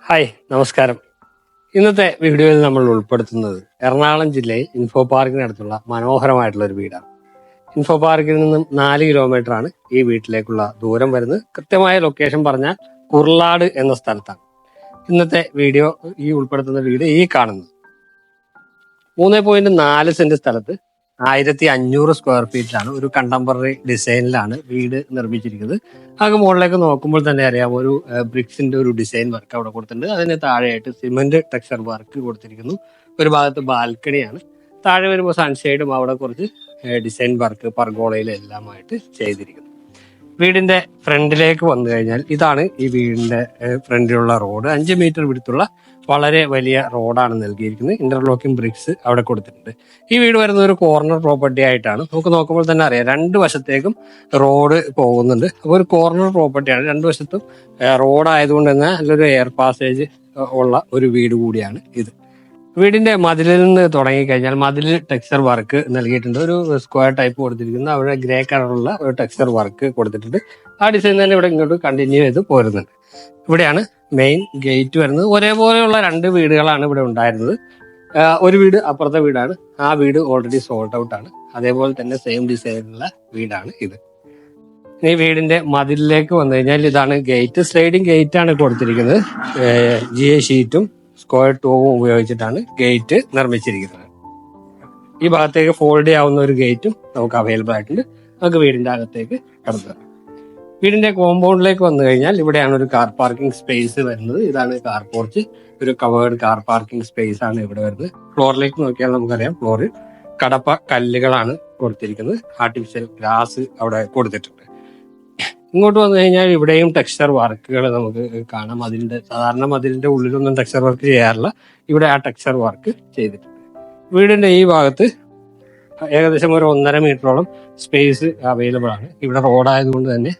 Hi, നമസ്കാരം. ഇന്നത്തെ വീഡിയോയിൽ നമ്മൾ ഉൾപ്പെടുത്തുന്നത് എറണാകുളം ജില്ലയിൽ ഇൻഫോ പാർക്കിനടുത്തുള്ള മനോഹരമായിട്ടുള്ള ഒരു വീടാണ്. ഇൻഫോ പാർക്കിൽ നിന്നും 4 കിലോമീറ്റർ ആണ് ഈ വീട്ടിലേക്കുള്ള ദൂരം വരുന്നത്. കൃത്യമായ ലൊക്കേഷൻ പറഞ്ഞാൽ കുർലാട് എന്ന സ്ഥലത്താണ്. ഇന്നത്തെ വീഡിയോ ഉൾപ്പെടുത്തുന്ന വീട് ഈ കാണുന്നത് 3.4 സെന്റ് സ്ഥലത്ത് 1500 സ്ക്വയർ ഫീറ്റിലാണ് ഒരു കണ്ടംപററി ഡിസൈനിലാണ് വീട് നിർമ്മിച്ചിരിക്കുന്നത്. ആകെ മുകളിലേക്ക് നോക്കുമ്പോൾ തന്നെ അറിയാം, ഒരു ബ്രിക്സിന്റെ ഒരു ഡിസൈൻ വർക്ക് അവിടെ കൊടുത്തിട്ടുണ്ട്. അതിന് താഴെയായിട്ട് സിമന്റ് ടെക്സ്ചർ വർക്ക് കൊടുത്തിരിക്കുന്നു. ഒരു ഭാഗത്ത് ബാൽക്കണിയാണ്. താഴെ വരുമ്പോൾ സൺഷെയ്ഡും അവിടെ കുറച്ച് ഡിസൈൻ വർക്ക് പർഗോളയിലെല്ലാമായിട്ട് ചെയ്തിരിക്കുന്നു. വീടിന്റെ ഫ്രണ്ടിലേക്ക് വന്നു കഴിഞ്ഞാൽ ഇതാണ് ഈ വീടിന്റെ ഫ്രണ്ടിലുള്ള റോഡ്. 5 മീറ്റർ വിടുത്തുള്ള വളരെ വലിയ റോഡാണ് നൽകിയിരിക്കുന്നത്. ഇന്റർലോക്കിംഗ് ബ്രിക്സ് അവിടെ കൊടുത്തിട്ടുണ്ട്. ഈ വീട് വരുന്ന ഒരു കോർണർ പ്രോപ്പർട്ടി ആയിട്ടാണ്. നമുക്ക് നോക്കുമ്പോൾ തന്നെ അറിയാം, 2 വശത്തേക്കും റോഡ് പോകുന്നുണ്ട്. അപ്പോൾ ഒരു കോർണർ പ്രോപ്പർട്ടിയാണ്. 2 വശത്തും റോഡ് ആയതുകൊണ്ട് തന്നെ നല്ലൊരു എയർ പാസേജ് ഉള്ള ഒരു വീട് കൂടിയാണ് ഇത്. വീടിന്റെ മതിലിൽ നിന്ന് തുടങ്ങിക്കഴിഞ്ഞാൽ മതിലിൽ ടെക്സ്ചർ വർക്ക് നൽകിയിട്ടുണ്ട്. ഒരു സ്ക്വയർ ടൈപ്പ് കൊടുത്തിരിക്കുന്നു. അവിടെ ഗ്രേ കളറുള്ള ഒരു ടെക്സ്ചർ വർക്ക് കൊടുത്തിട്ടുണ്ട്. ആ ഡിസൈൻ തന്നെ ഇവിടെ ഇങ്ങോട്ട് കണ്ടിന്യൂ ചെയ്ത് പോരുന്നുണ്ട്. ഇവിടെയാണ് മെയിൻ ഗേറ്റ് വരുന്നത്. ഒരേപോലെയുള്ള 2 വീടുകളാണ് ഇവിടെ ഉണ്ടായിരുന്നത്. ഒരു വീട് അപ്പുറത്തെ വീടാണ്. ആ വീട് ഓൾറെഡി സോൾഡ് ഔട്ട് ആണ്. അതേപോലെ തന്നെ സെയിം ഡിസൈനിലുള്ള വീടാണ് ഇത്. ഈ വീടിന്റെ മതിലിലേക്ക് വന്നു കഴിഞ്ഞാൽ ഇതാണ് ഗേറ്റ്. സ്ലൈഡിങ് ഗേറ്റ് ആണ് കൊടുത്തിരിക്കുന്നത്. GA ഷീറ്റും സ്ക്വയർ ടൂവും ഉപയോഗിച്ചിട്ടാണ് ഗേറ്റ് നിർമ്മിച്ചിരിക്കുന്നത്. ഈ ഭാഗത്തേക്ക് ഫോൾഡ് ചെയ്യാവുന്ന ഒരു ഗേറ്റും നമുക്ക് അവൈലബിൾ ആയിട്ടുണ്ട്. നമുക്ക് വീടിന്റെ അകത്തേക്ക് കടന്നു. വീടിന്റെ കോമ്പൗണ്ടിലേക്ക് വന്നു കഴിഞ്ഞാൽ ഇവിടെയാണ് ഒരു കാർ പാർക്കിംഗ് സ്പേസ് വരുന്നത്. ഇതാണ് കാർ പോർച്ച്. ഒരു കവേർഡ് കാർ പാർക്കിംഗ് സ്പേസ് ആണ് ഇവിടെ വരുന്നത്. ഫ്ലോറിലേക്ക് നോക്കിയാൽ നമുക്കറിയാം, ഫ്ലോറിൽ കടപ്പ കല്ലുകളാണ് കൊടുത്തിരിക്കുന്നത്. ആർട്ടിഫിഷ്യൽ ഗ്രാസ് അവിടെ കൊടുത്തിട്ടുണ്ട്. ഇങ്ങോട്ട് വന്നു കഴിഞ്ഞാൽ ഇവിടെയും ടെക്സ്ചർ വർക്കുകൾ നമുക്ക് കാണാം. സാധാരണ മതിലിന്റെ ഉള്ളിലൊന്നും ടെക്സ്ചർ വർക്ക് ചെയ്യാറില്ല. ഇവിടെ ആ ടെക്സ്ചർ വർക്ക് ചെയ്തിട്ടുണ്ട്. വീടിന്റെ ഈ ഭാഗത്ത് ഏകദേശം ഒരു 1.5 മീറ്ററോളം സ്പേസ് അവൈലബിൾ ആണ്. ഇവിടെ റോഡായതുകൊണ്ട് തന്നെ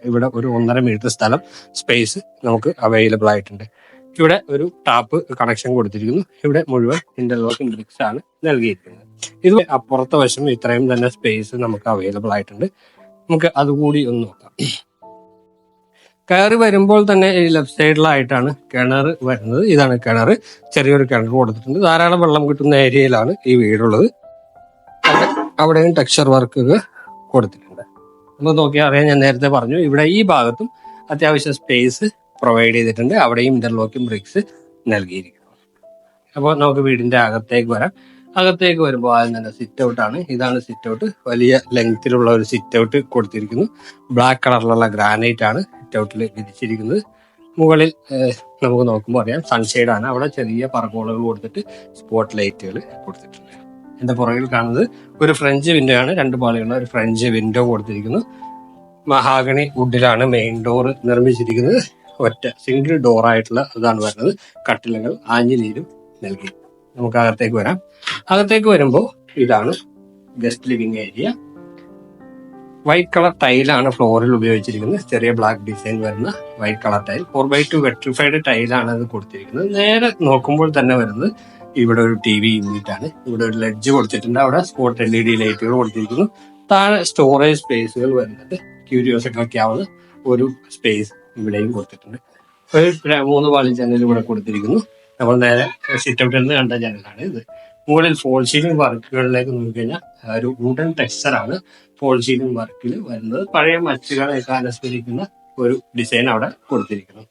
ഇവിടെ ഒരു 1.5 മീറ്റർ സ്ഥലം സ്പേസ് നമുക്ക് അവൈലബിൾ ആയിട്ടുണ്ട്. ഇവിടെ ഒരു ടാപ്പ് കണക്ഷൻ കൊടുത്തിരിക്കുന്നു. ഇവിടെ മുഴുവൻ ഇന്റർലോക്കിംഗ് ബ്രിക്സ് ആണ് നൽകിയിരിക്കുന്നത്. ഇത് അപ്പുറത്തെ വശം ഇത്രയും തന്നെ സ്പേസ് നമുക്ക് അവൈലബിൾ ആയിട്ടുണ്ട്. നമുക്ക് അതുകൂടി ഒന്ന് നോക്കാം. കയറി വരുമ്പോൾ തന്നെ ഈ ലെഫ്റ്റ് സൈഡിലായിട്ടാണ് കിണർ വരുന്നത്. ഇതാണ് കിണർ. ചെറിയൊരു കിണർ കൊടുത്തിട്ടുണ്ട്. ധാരാളം വെള്ളം കിട്ടുന്ന ഏരിയയിലാണ് ഈ വീടുള്ളത്. അവിടെയും ടെക്സ്ചർ വർക്കുകൾ കൊടുത്തിട്ടുണ്ട്. നമുക്ക് നോക്കിയാൽ അറിയാം, ഞാൻ നേരത്തെ പറഞ്ഞു, ഇവിടെ ഈ ഭാഗത്തും അത്യാവശ്യം സ്പേസ് പ്രൊവൈഡ് ചെയ്തിട്ടുണ്ട്. അവിടെയും ഇന്റർലോക്കിംഗ് ബ്രിക്സ് നൽകിയിരിക്കുന്നു. അപ്പോൾ നമുക്ക് വീടിന്റെ അകത്തേക്ക് വരാം. അകത്തേക്ക് വരുമ്പോൾ ആദ്യം തന്നെ സിറ്റ് ഔട്ട് ആണ്. ഇതാണ് സിറ്റ് ഔട്ട്. വലിയ ലെങ്തിലുള്ള ഒരു സിറ്റ് ഔട്ട് കൊടുത്തിരിക്കുന്നു. ബ്ലാക്ക് കളറിലുള്ള ഗ്രാനൈറ്റ് ആണ് സിറ്റ് ഔട്ടിൽ വിരിച്ചിരിക്കുന്നത്. മുകളിൽ നമുക്ക് നോക്കുമ്പോൾ അറിയാം, സൺഷെയ്ഡ് ആണ്. അവിടെ ചെറിയ പറക്കോളുകൾ കൊടുത്തിട്ട് സ്പോട്ട് ലൈറ്റുകൾ കൊടുത്തിട്ടുണ്ട്. എന്റെ പുറകിൽ കാണുന്നത് ഒരു ഫ്രഞ്ച് വിൻഡോ ആണ്. 2 പാളിയുള്ള ഒരു ഫ്രഞ്ച് വിൻഡോ കൊടുത്തിരിക്കുന്നു. മഹാഗണി വുഡിലാണ് മെയിൻ ഡോർ നിർമ്മിച്ചിരിക്കുന്നത്. ഒറ്റ സിംഗിൾ ഡോർ ആയിട്ടുള്ള ഇതാണ് വരുന്നത്. കട്ടിലുകൾ ആഞ്ഞിലീരും നൽകി. നമുക്ക് അകത്തേക്ക് വരാം. അകത്തേക്ക് വരുമ്പോൾ ഇതാണ് guest living area. White colour ടൈലാണ് ഫ്ലോറിൽ ഉപയോഗിച്ചിരിക്കുന്നത്. ചെറിയ ബ്ലാക്ക് ഡിസൈൻ വരുന്ന white colour tile. 4x2 vitrified ടൈലാണ് അത് കൊടുത്തിരിക്കുന്നത്. നേരെ നോക്കുമ്പോൾ തന്നെ വരുന്നത് ഇവിടെ ഒരു TV യൂണിറ്റ് ആണ്. ഇവിടെ ഒരു ലെഡ്ജ് കൊടുത്തിട്ടുണ്ട്. അവിടെ സ്പോട്ട് LED ലൈറ്റുകൾ കൊടുത്തിരിക്കുന്നു. താഴെ സ്റ്റോറേജ് സ്പേസുകൾ വരുന്നുണ്ട്. ക്യൂരിയോസ് ഒക്കെ വയ്ക്കാവുന്ന ഒരു സ്പേസ് ഇവിടെയും കൊടുത്തിട്ടുണ്ട്. ഒരു 3 പാളി ജനൽ ഇവിടെ കൊടുത്തിരിക്കുന്നു. നമ്മൾ നേരെ സിറ്റ് ഔട്ടിൽ നിന്ന് കണ്ട ജനലാണ് ഇത്. മുകളിൽ ഫോൾ സീലിംഗ് വർക്കുകളിലേക്ക് നോക്കിക്കഴിഞ്ഞാൽ ഒരു വുഡൻ ടെക്സ്ചർ ആണ് ഫോൾ സീലിംഗ് വർക്കിൽ വരുന്നത്. പഴയ മച്ചുകളെയൊക്കെ അനുസ്മരിക്കുന്ന ഒരു ഡിസൈൻ അവിടെ കൊടുത്തിരിക്കുന്നു.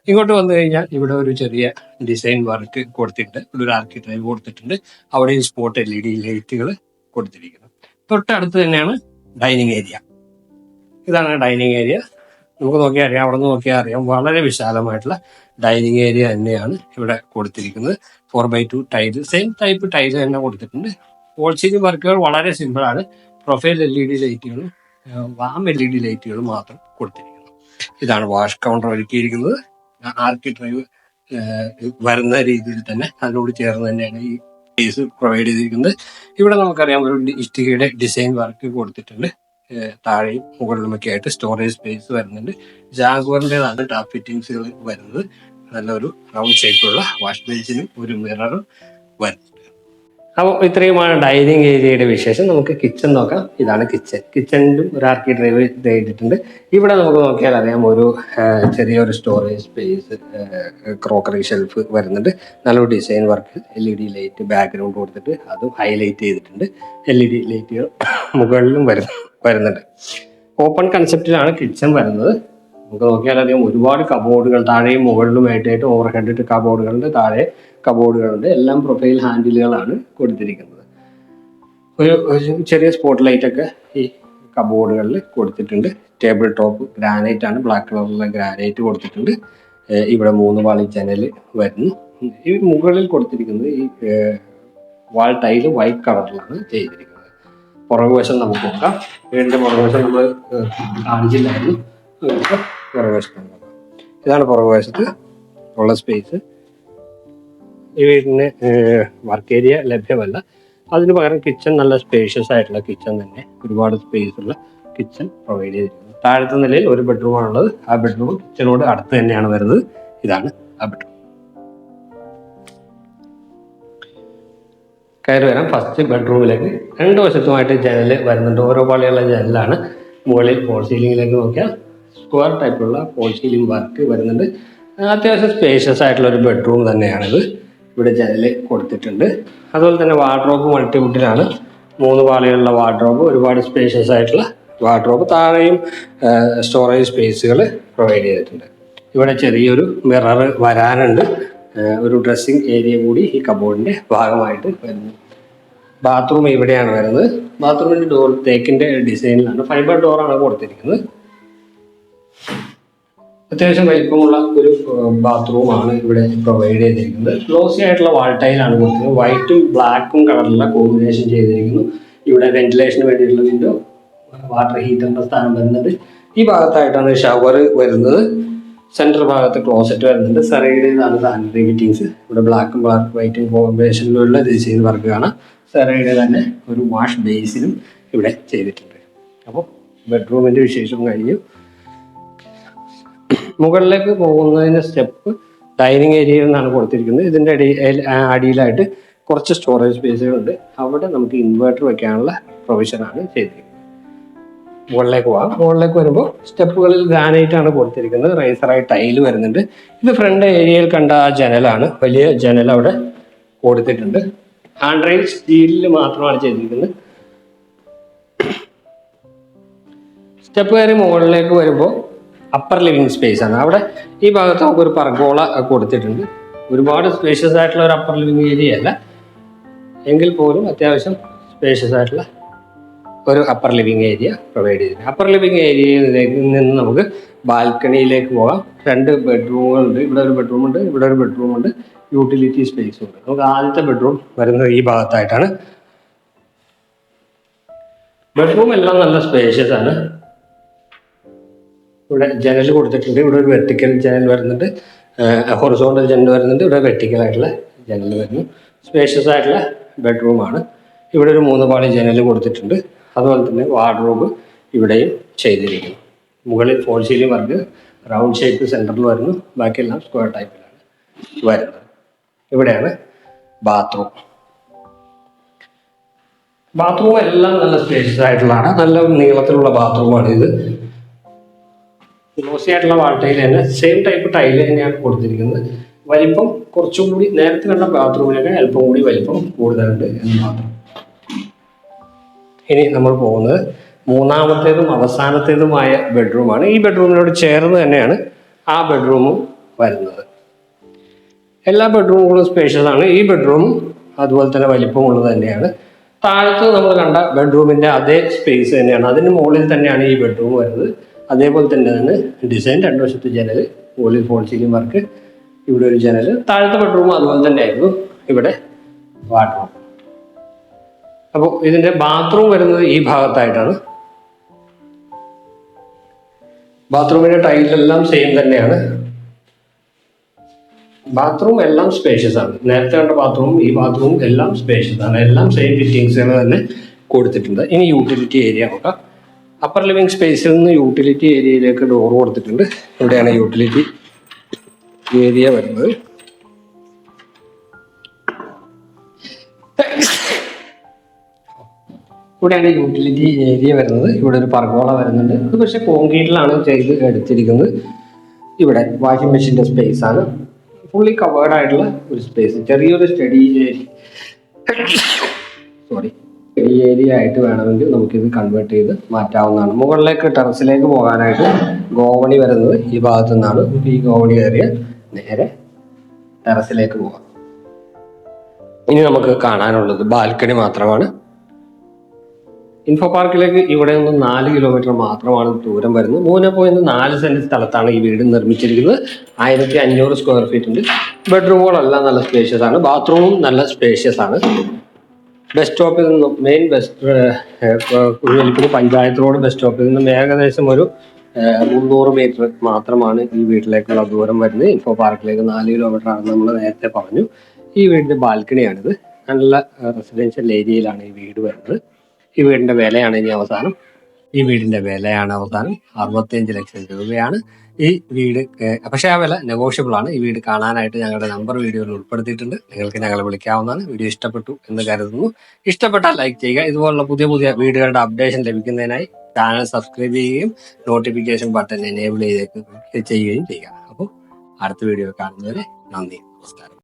ഇങ്ങോട്ട് വന്നു കഴിഞ്ഞാൽ ഇവിടെ ഒരു ചെറിയ ഡിസൈൻ വർക്ക് കൊടുത്തിട്ടുണ്ട്. ഒരു ആർക്കി ഡ്രൈവ് കൊടുത്തിട്ടുണ്ട്. അവിടെ സ്പോട്ട് LED ലൈറ്റുകൾ കൊടുത്തിരിക്കുന്നു. തൊട്ടടുത്ത് തന്നെയാണ് ഡൈനിങ് ഏരിയ. ഇതാണ് ഡൈനിങ് ഏരിയ. നമുക്ക് നോക്കിയാൽ അറിയാം, അവിടെ നിന്ന് നോക്കിയാൽ അറിയാം, വളരെ വിശാലമായിട്ടുള്ള ഡൈനിങ് ഏരിയ തന്നെയാണ് ഇവിടെ കൊടുത്തിരിക്കുന്നത്. 4x2 tile, same type tile തന്നെ കൊടുത്തിട്ടുണ്ട്. വോൾ സീലിംഗ് വർക്കുകൾ വളരെ സിമ്പിൾ ആണ്. പ്രൊഫൈൽ LED ലൈറ്റുകളും വാം LED ലൈറ്റുകളും മാത്രം കൊടുത്തിരിക്കുന്നു. ഇതാണ് വാഷ് കൗണ്ടർ ഒരുക്കിയിരിക്കുന്നത്. ആർക്കി ഡ്രൈവ് വരുന്ന രീതിയിൽ തന്നെ അതിനോട് ചേർന്ന് തന്നെയാണ് ഈ സ്പേസ് പ്രൊവൈഡ് ചെയ്തിരിക്കുന്നത്. ഇവിടെ നമുക്കറിയാം, ഒരു ഇഷ്ടികയുടെ ഡിസൈൻ വർക്ക് കൊടുത്തിട്ടുണ്ട്. താഴെയും മുകളിലുമൊക്കെ ആയിട്ട് സ്റ്റോറേജ് സ്പേസ് വരുന്നുണ്ട്. ജാഗ്വറിൻ്റെതാണ് ടാപ്പ് ഫിറ്റിംഗ്സുകൾ വരുന്നത്. നല്ലൊരു റൗണ്ട് ഷേപ്പിലുള്ള വാഷ് ബേസിനും ഒരു മിററും വരുന്നുണ്ട്. അപ്പോൾ ഇത്രയുമാണ് ഡൈനിങ് ഏരിയയുടെ വിശേഷം. നമുക്ക് കിച്ചൺ നോക്കാം. ഇതാണ് കിച്ചൺ. കിച്ചണിലും ഒരു ആർക്കി ഡ്രൈവ് ചെയ്തിട്ടുണ്ട്. ഇവിടെ നമുക്ക് നോക്കിയാൽ അറിയാം ഒരു ചെറിയൊരു സ്റ്റോറേജ് സ്പേസ്, ക്രോക്കറി ഷെൽഫ് വരുന്നുണ്ട്. നല്ലൊരു design work, LED light background കൊടുത്തിട്ട് അതും ഹൈലൈറ്റ് ചെയ്തിട്ടുണ്ട്. LED ലൈറ്റുകൾ മുകളിലും വരുന്നുണ്ട്. ഓപ്പൺ കൺസെപ്റ്റിലാണ് കിച്ചൺ വരുന്നത്. നമുക്ക് നോക്കിയാൽ അറിയാം ഒരുപാട് കബോർഡുകൾ താഴെയും മുകളിലുമായിട്ടായിട്ട് ഓവർ ഹെഡ് കബോർഡുകളുണ്ട്, താഴെ കബോർഡുകളുണ്ട്. എല്ലാം പ്രൊഫൈൽ ഹാൻഡിലുകളാണ് കൊടുത്തിരിക്കുന്നത്. ഒരു ചെറിയ സ്പോട്ട് ലൈറ്റ് ഒക്കെ ഈ കബോർഡുകളിൽ കൊടുത്തിട്ടുണ്ട്. ടേബിൾ ടോപ്പ് ഗ്രാനൈറ്റ് ആണ്, ബ്ലാക്ക് കളറിലുള്ള ഗ്രാനൈറ്റ് കൊടുത്തിട്ടുണ്ട്. ഇവിടെ 3 പാളി ജനൽ വരുന്നു. ഈ മുകളിൽ കൊടുത്തിരിക്കുന്നത് ഈ വാൾ ടൈല് വൈറ്റ് കളറിലാണ് ചെയ്തിരിക്കുന്നത്. പുറകുവശം നമുക്ക് നോക്കാം. വീടിൻ്റെ പുറകുവശം നമ്മൾ കാണിച്ചില്ലായിരുന്നു. പുറകുവശത്ത് നോക്കാം. ഇതാണ് പുറകുവശത്ത് ഉള്ള സ്പേസ്. ഈ വീടിന് വർക്ക് ഏരിയ ലഭ്യമല്ല. അതിന് പകരം കിച്ചൺ നല്ല സ്പേഷ്യസ് ആയിട്ടുള്ള കിച്ചൺ തന്നെ, ഒരുപാട് സ്പേസ് ഉള്ള കിച്ചൺ പ്രൊവൈഡ് ചെയ്തിരിക്കുന്നത്. താഴത്തെ നിലയിൽ ഒരു ബെഡ്റൂമാണുള്ളത്. ആ ബെഡ്റൂം കിച്ചണോട് അടുത്ത് തന്നെയാണ് വരുന്നത്. ഇതാണ് ആ ബെഡ്റൂം. കയറി വരാം ഫസ്റ്റ് ബെഡ്റൂമിലേക്ക്. 2 വശത്തുമായിട്ട് ജനൽ വരുന്നുണ്ട്. ഓരോ പാളിയുള്ള ജനലാണ്. മുകളിൽ ഫോൾ സീലിംഗിലേക്ക് നോക്കിയാൽ സ്ക്വയർ ടൈപ്പിലുള്ള ഫോൾ സീലിംഗ് വർക്ക് വരുന്നുണ്ട്. അത്യാവശ്യം സ്പേഷ്യസ് ആയിട്ടുള്ള ഒരു ബെഡ്റൂം തന്നെയാണിത്. ഇവിടെ ജനൽ കൊടുത്തിട്ടുണ്ട്. അതുപോലെ തന്നെ വാർഡ്രോബ് മൾട്ടിവുഡിലാണ്. 3 പാളികളുള്ള വാർഡ്രോബ്, ഒരുപാട് സ്പേഷ്യസ് ആയിട്ടുള്ള വാർഡ്രോബ്. താഴെയും സ്റ്റോറേജ് സ്പേസുകൾ പ്രൊവൈഡ് ചെയ്തിട്ടുണ്ട്. ഇവിടെ ചെറിയൊരു മിറർ വരാനുണ്ട്. ഒരു ഡ്രസ്സിങ് ഏരിയ കൂടി ഈ കബോർഡിൻ്റെ ഭാഗമായിട്ട് വരുന്നു. ബാത്റൂം ഇവിടെയാണ് വരുന്നത്. ബാത്റൂമിൻ്റെ ഡോർ തേക്കിൻ്റെ ഡിസൈനിലാണ്. ഫൈബർ ഡോറാണ് കൊടുത്തിരിക്കുന്നത്. അത്യാവശ്യം വലിപ്പമുള്ള ഒരു ബാത്റൂമാണ് ഇവിടെ പ്രൊവൈഡ് ചെയ്തിരിക്കുന്നത്. ഗ്ലോസി ആയിട്ടുള്ള വാൾ ടൈലാണ് കൊടുത്തിരിക്കുന്നത്. വൈറ്റും ബ്ലാക്കും കളറിലുള്ള കോമ്പിനേഷൻ ചെയ്തിരിക്കുന്നു. ഇവിടെ വെന്റിലേഷന് വേണ്ടിയിട്ടുള്ള വിൻഡോ, വാട്ടർ ഹീറ്ററിൻ്റെ സ്ഥാനം വരുന്നുണ്ട്. ഈ ഭാഗത്തായിട്ടാണ് ഷവർ വരുന്നത്. സെൻറ്റർ ഭാഗത്ത് ക്ലോസറ്റ് വരുന്നുണ്ട്. സെറൈഡേതാണ് സാനിറ്ററി ഫിറ്റിങ്സ്. ഇവിടെ ബ്ലാക്കും വൈറ്റും കോമ്പിനേഷനിലുള്ള ഡിസൈൻ വർക്ക് കാണാം. സെറൈഡ് തന്നെ ഒരു വാഷ് ബേസിനും ഇവിടെ ചെയ്തിട്ടുണ്ട്. അപ്പോൾ ബെഡ്റൂമിൻ്റെ വിശേഷം കഴിഞ്ഞു. മുകളിലേക്ക് പോകുന്നതിന് സ്റ്റെപ്പ് ഡൈനിങ് ഏരിയയിൽ നിന്നാണ് കൊടുത്തിരിക്കുന്നത്. ഇതിൻ്റെ അടിയിലായിട്ട് കുറച്ച് സ്റ്റോറേജ് സ്പേസുകളുണ്ട്. അവിടെ നമുക്ക് ഇൻവേർട്ടർ വെക്കാനുള്ള പ്രൊവിഷനാണ് ചെയ്തിരിക്കുന്നത്. മുകളിലേക്ക് പോകാം. മുകളിലേക്ക് വരുമ്പോൾ സ്റ്റെപ്പുകളിൽ ഗ്രാനൈറ്റ് ആണ് കൊടുത്തിരിക്കുന്നത്. റൈസറായി ടൈല് വരുന്നുണ്ട്. ഇത് ഫ്രണ്ട് ഏരിയയിൽ കണ്ട ആ ജനലാണ്. വലിയ ജനൽ അവിടെ കൊടുത്തിട്ടുണ്ട്. ഹാൻഡ് റെയിൽ സ്റ്റീലിൽ മാത്രമാണ് ചെയ്തിരിക്കുന്നത്. സ്റ്റെപ്പ് കയറി മുകളിലേക്ക് വരുമ്പോൾ അപ്പർ ലിവിങ് സ്പേസ് ആണ്. അവിടെ ഈ ഭാഗത്ത് നമുക്കൊരു പർഗോള കൊടുത്തിട്ടുണ്ട്. ഒരുപാട് സ്പേഷ്യസ് ആയിട്ടുള്ള ഒരു അപ്പർ ലിവിങ് ഏരിയ അല്ല, എങ്കിൽ പോലും അത്യാവശ്യം സ്പേഷ്യസ് ആയിട്ടുള്ള ഒരു അപ്പർ ലിവിങ് ഏരിയ പ്രൊവൈഡ് ചെയ്തിട്ടുണ്ട്. അപ്പർ ലിവിങ് ഏരിയയിലേക്ക് നിന്ന് നമുക്ക് ബാൽക്കണിയിലേക്ക് പോകാം. 2 ബെഡ്റൂമുകളുണ്ട്. ഇവിടെ ഒരു ബെഡ്റൂമുണ്ട്, ഇവിടെ ഒരു ബെഡ്റൂമുണ്ട്. യൂട്ടിലിറ്റി സ്പേസും ഉണ്ട്. നമുക്ക് ആദ്യത്തെ ബെഡ്റൂം വരുന്നത് ഈ ഭാഗത്തായിട്ടാണ്. ബെഡ്റൂം എല്ലാം നല്ല സ്പേഷ്യസ് ആണ്. ഇവിടെ ജനൽ കൊടുത്തിട്ടുണ്ട്. ഇവിടെ ഒരു വെർട്ടിക്കൽ ജനൽ വരുന്നുണ്ട്, ഹൊറിസോണ്ടൽ ജനൽ വരുന്നുണ്ട്. ഇവിടെ വെർട്ടിക്കൽ ആയിട്ടുള്ള ജനൽ വരുന്നു. സ്പേഷ്യസ് ആയിട്ടുള്ള ബെഡ്റൂമാണ്. ഇവിടെ ഒരു 3 പാളി ജനൽ കൊടുത്തിട്ടുണ്ട്. അതുപോലെ തന്നെ വാർഡ്രോബ് ഇവിടെയും ചെയ്തിരിക്കുന്നു. മുകളിൽ fall ceiling work round shape സെൻറ്ററിൽ വരുന്നു. ബാക്കിയെല്ലാം സ്ക്വയർ ടൈപ്പിലാണ് വരുന്നത്. ഇവിടെയാണ് ബാത്റൂം. ബാത്റൂം എല്ലാം നല്ല സ്പേഷ്യസ് ആയിട്ടുള്ളതാണ്. നല്ല നീളത്തിലുള്ള ബാത്റൂമാണ് ഇത്. ഗ്ലോസി ആയിട്ടുള്ള വാൾ ടൈൽ തന്നെ, സെയിം ടൈപ്പ് ടൈല് തന്നെയാണ് കൊടുത്തിരിക്കുന്നത്. വലിപ്പം കുറച്ചും കൂടി നേരത്തെ കണ്ട ബാത്റൂമിനൊക്കെ അല്പം കൂടി വലിപ്പം കൂടുതലുണ്ട് എന്ന് മാത്രം. ഇനി നമ്മൾ പോകുന്നത് 3ാമത്തേതും അവസാനത്തേതുമായ ബെഡ്റൂമാണ്. ഈ ബെഡ്റൂമിനോട് ചേർന്ന് തന്നെയാണ് ആ ബെഡ്റൂമും വരുന്നത്. എല്ലാ ബെഡ്റൂമുകളും സ്പേഷ്യസ് ആണ്. ഈ ബെഡ്റൂമും അതുപോലെ തന്നെ വലിപ്പമുള്ളത് തന്നെയാണ്. താഴത്ത് നമ്മൾ കണ്ട ബെഡ്റൂമിൻ്റെ അതേ സ്പേസ് തന്നെയാണ്. അതിന് മുകളിൽ തന്നെയാണ് ഈ ബെഡ്റൂം വരുന്നത്. അതേപോലെ തന്നെയാണ് ഡിസൈൻ. 2 വശത്ത് ജനൽ, മുകളിൽ ഫോൾ സീലിംഗ് വർക്ക്, ഇവിടെ ഒരു ജനൽ. താഴത്തെ ബെഡ്റൂം അതുപോലെ തന്നെയായിരുന്നു. ഇവിടെ വാർഡ്രോബ്. അപ്പോൾ ഇതിൻ്റെ ബാത്റൂം വരുന്നത് ഈ ഭാഗത്തായിട്ടാണ്. ബാത്റൂമിൻ്റെ ടൈലെല്ലാം സെയിം തന്നെയാണ്. ബാത്റൂം എല്ലാം സ്പേഷ്യസ് ആണ്. നേരത്തെ കണ്ട ബാത്റൂമും ഈ ബാത്റൂമും എല്ലാം സ്പേഷ്യസ് ആണ്. എല്ലാം സെയിം ഫിറ്റിങ്സുകൾ തന്നെ കൊടുത്തിട്ടുണ്ട്. ഇനി യൂട്ടിലിറ്റി ഏരിയ നോക്കാം. അപ്പർ ലിവിങ് സ്പേസിൽ നിന്ന് യൂട്ടിലിറ്റി ഏരിയയിലേക്ക് ഡോർ കൊടുത്തിട്ടുണ്ട്. ഇവിടെയാണ് യൂട്ടിലിറ്റി ഏരിയ വരുന്നത്. ഇവിടെയാണ് യൂട്ടിലിറ്റി ഏരിയ വരുന്നത്. ഇവിടെ ഒരു പർഗോള വരുന്നുണ്ട്. ഇത് പക്ഷെ കോൺക്രീറ്റിലാണ് ചെയ്ത് എടുത്തിരിക്കുന്നത്. ഇവിടെ വാഷിംഗ് മെഷീൻ്റെ സ്പേസ് ആണ്. ഫുള്ളി കവേർഡ് ആയിട്ടുള്ള ഒരു സ്പേസ്. ചെറിയൊരു സ്റ്റഡി ഏരിയ ആയിട്ട് വേണമെങ്കിൽ നമുക്കിത് കൺവേർട്ട് ചെയ്ത് മാറ്റാവുന്നതാണ്. മുകളിലേക്ക് ടെറസിലേക്ക് പോകാനായിട്ട് ഗോവണി വരുന്നത് ഈ ഭാഗത്തു നിന്നാണ്. ഈ ഗോവണി ഏരിയ നേരെ ടെറസിലേക്ക് പോകാം. ഇനി നമുക്ക് കാണാനുള്ളത് ബാൽക്കണി മാത്രമാണ്. ഇൻഫോ പാർക്കിലേക്ക് ഇവിടെ നിന്ന് 4 കിലോമീറ്റർ മാത്രമാണ് ദൂരം വരുന്നത്. 3.4 സെന്റ് സ്ഥലത്താണ് ഈ വീട് നിർമ്മിച്ചിരിക്കുന്നത്. 1500 സ്ക്വയർ ഫീറ്റ് ഉണ്ട്. ബെഡ്റൂമുകളെല്ലാം നല്ല സ്പേഷ്യസ് ആണ്. ബാത്റൂമും നല്ല സ്പേഷ്യസ് ആണ്. ബസ് സ്റ്റോപ്പിൽ നിന്നും കുഴിവലിപ്പുഴ പഞ്ചായത്ത് റോഡ് ബസ് സ്റ്റോപ്പിൽ നിന്നും ഏകദേശം ഒരു 300 മീറ്റർ മാത്രമാണ് ഈ വീട്ടിലേക്കുള്ള ദൂരം വരുന്നത്. ഇൻഫോ പാർക്കിലേക്ക് 4 കിലോമീറ്റർ ആണെന്ന് നമ്മൾ നേരത്തെ പറഞ്ഞു. ഈ വീടിന്റെ ബാൽക്കണിയാണിത്. നല്ല റെസിഡൻഷ്യൽ ഏരിയയിലാണ് ഈ വീട് വരുന്നത്. ഈ വീടിന്റെ വിലയാണ് അവസാനം 65 ലക്ഷം രൂപയാണ് ഈ വീട്. പക്ഷേ ആ വില നെഗോഷ്യബിൾ ആണ്. ഈ വീട് കാണാനായിട്ട് ഞങ്ങളുടെ നമ്പർ വീഡിയോയിൽ ഉൾപ്പെടുത്തിയിട്ടുണ്ട്. നിങ്ങൾക്ക് ഞങ്ങളെ വിളിക്കാവുന്നതാണ്. വീഡിയോ ഇഷ്ടപ്പെട്ടു എന്ന് കരുതുന്നു. ഇഷ്ടപ്പെട്ടാൽ ലൈക്ക് ചെയ്യുക. ഇതുപോലുള്ള പുതിയ വീഡിയോകളുടെ അപ്ഡേഷൻ ലഭിക്കുന്നതിനായി ചാനൽ സബ്സ്ക്രൈബ് ചെയ്യുകയും നോട്ടിഫിക്കേഷൻ ബട്ടൺ എനേബിൾ ചെയ്യുകയും ചെയ്യുക. അപ്പോൾ അടുത്ത വീഡിയോ കാണുന്നവരെ നന്ദി, നമസ്കാരം.